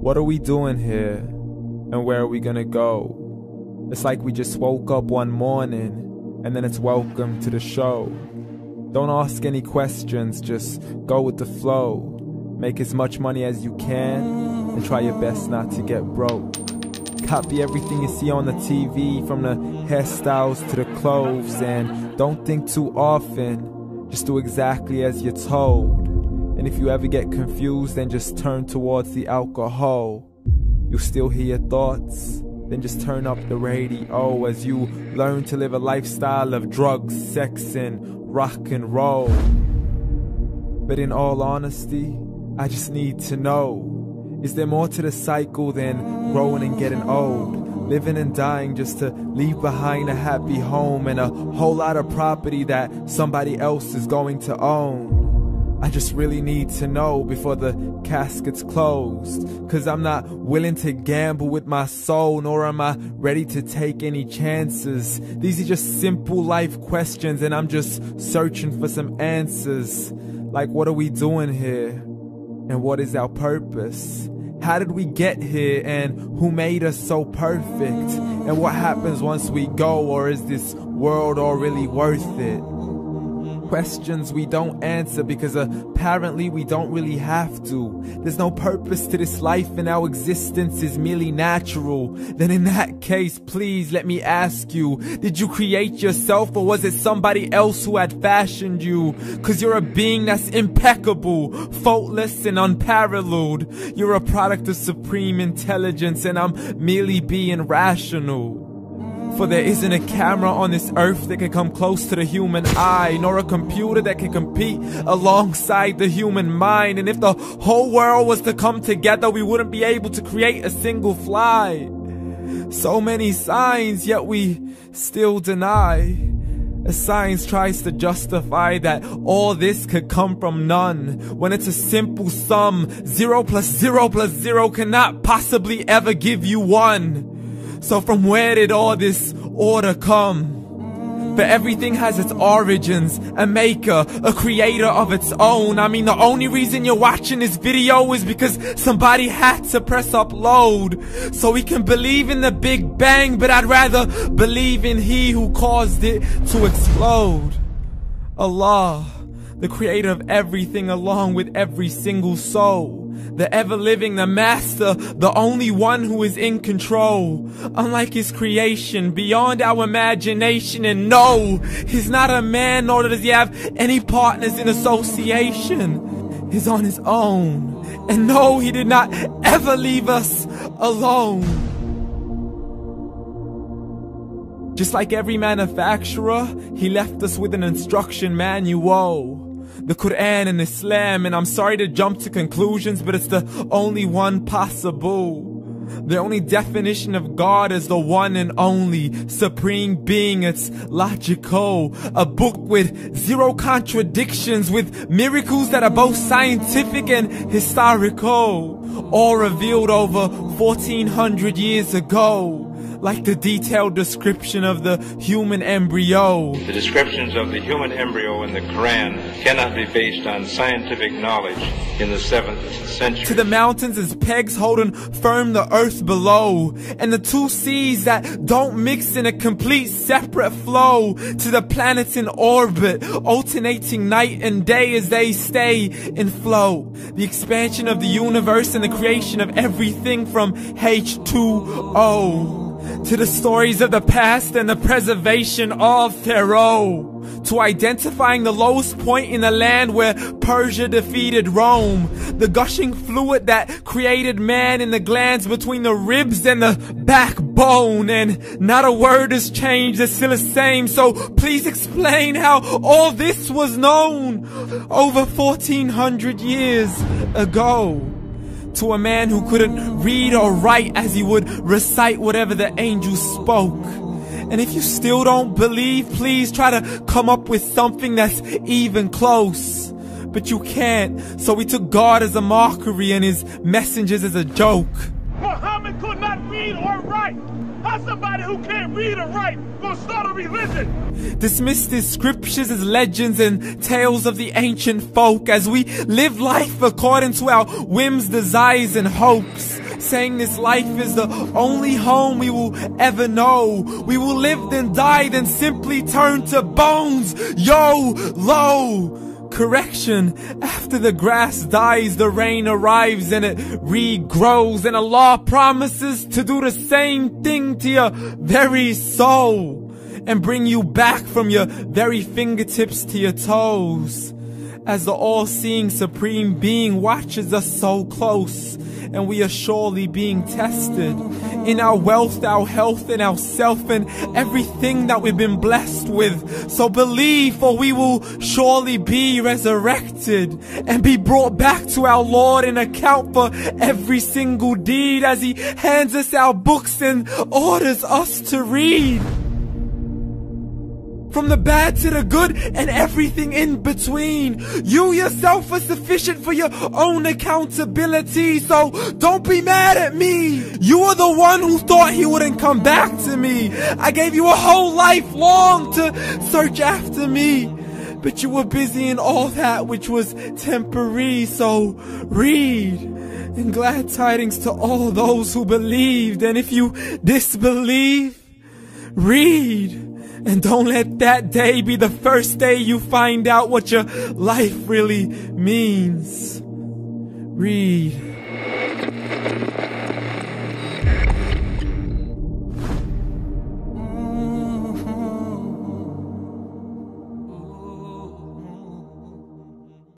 What are we doing here? And where are we gonna go? It's like we just woke up one morning, and then it's welcome to the show. Don't ask any questions, just go with the flow. Make as much money as you can, and try your best not to get broke. Copy everything you see on the TV, from the hairstyles to the clothes, and don't think too often, just do exactly as you're told. And if you ever get confused, then just turn towards the alcohol. You'll still hear your thoughts, then just turn up the radio as you learn to live a lifestyle of drugs, sex, and rock and roll. But in all honesty, I just need to know, is there more to the cycle than growing and getting old? Living and dying just to leave behind a happy home and a whole lot of property that somebody else is going to own. I just really need to know before the casket's closed, 'cause I'm not willing to gamble with my soul, nor am I ready to take any chances. These are just simple life questions, and I'm just searching for some answers. Like, what are we doing here? And what is our purpose? How did we get here, and who made us so perfect? And what happens once we go, or is this world all really worth it? Questions we don't answer because apparently we don't really have to. There's no purpose to this life and our existence is merely natural. Then in that case, please let me ask you, did you create yourself, or was it somebody else who had fashioned you? 'Cause you're a being that's impeccable, faultless and unparalleled. You're a product of supreme intelligence, and I'm merely being rational. For there isn't a camera on this earth that can come close to the human eye, nor a computer that can compete alongside the human mind. And if the whole world was to come together, we wouldn't be able to create a single fly. So many signs, yet we still deny. As science tries to justify that all this could come from none, when it's a simple sum. 0 plus 0 plus 0 cannot possibly ever give you 1. So from where did all this order come? For everything has its origins, a maker, a creator of its own. I mean, the only reason you're watching this video is because somebody had to press upload. So we can believe in the Big Bang, but I'd rather believe in He who caused it to explode. Allah, the creator of everything along with every single soul. The ever-living, the master, the only one who is in control. Unlike his creation, beyond our imagination. And no, he's not a man, nor does he have any partners in association. He's on his own. And no, he did not ever leave us alone. Just like every manufacturer, he left us with an instruction manual. The Quran and Islam, and I'm sorry to jump to conclusions, but it's the only one possible. The only definition of God is the one and only supreme being. It's logical, a book with 0 contradictions, with miracles that are both scientific and historical, all revealed over 1400 years ago. Like the detailed description of the human embryo. The descriptions of the human embryo in the Quran cannot be based on scientific knowledge in the 7th century. To the mountains as pegs holding firm the earth below, and the 2 seas that don't mix in a complete separate flow. To the planets in orbit, alternating night and day as they stay in flow. The expansion of the universe and the creation of everything from H2O. To the stories of the past and the preservation of Pharaoh. To identifying the lowest point in the land where Persia defeated Rome. The gushing fluid that created man in the glands between the ribs and the backbone. And not a word has changed, it's still the same. So please explain how all this was known over 1400 years ago. To a man who couldn't read or write, as he would recite whatever the angels spoke. And if you still don't believe, please try to come up with something that's even close. But you can't, so we took God as a mockery and his messengers as a joke. Muhammad could not read or write. How's somebody who can't read or write gonna start a religion? Dismiss his scriptures as legends and tales of the ancient folk, as we live life according to our whims, desires, and hopes. saying this life is the only home we will ever know. We will live then die, then simply turn to bones. YOLO! Correction, after the grass dies, the rain arrives and it regrows, and Allah promises to do the same thing to your very soul and bring you back from your very fingertips to your toes, as the all-seeing supreme being watches us so close, and we are surely being tested in our wealth, our health, and our self, and everything that we've been blessed with. So believe, for we will surely be resurrected and be brought back to our Lord and account for every single deed, as He hands us our books and orders us to read. From the bad to the good and everything in between. You yourself are sufficient for your own accountability, so don't be mad at me. You are the one who thought He wouldn't come back to me. I gave you a whole life long to search after me, but you were busy in all that which was temporary. So read, and glad tidings to all those who believed. And if you disbelieve, read. And don't let that day be the first day you find out what your life really means. Read.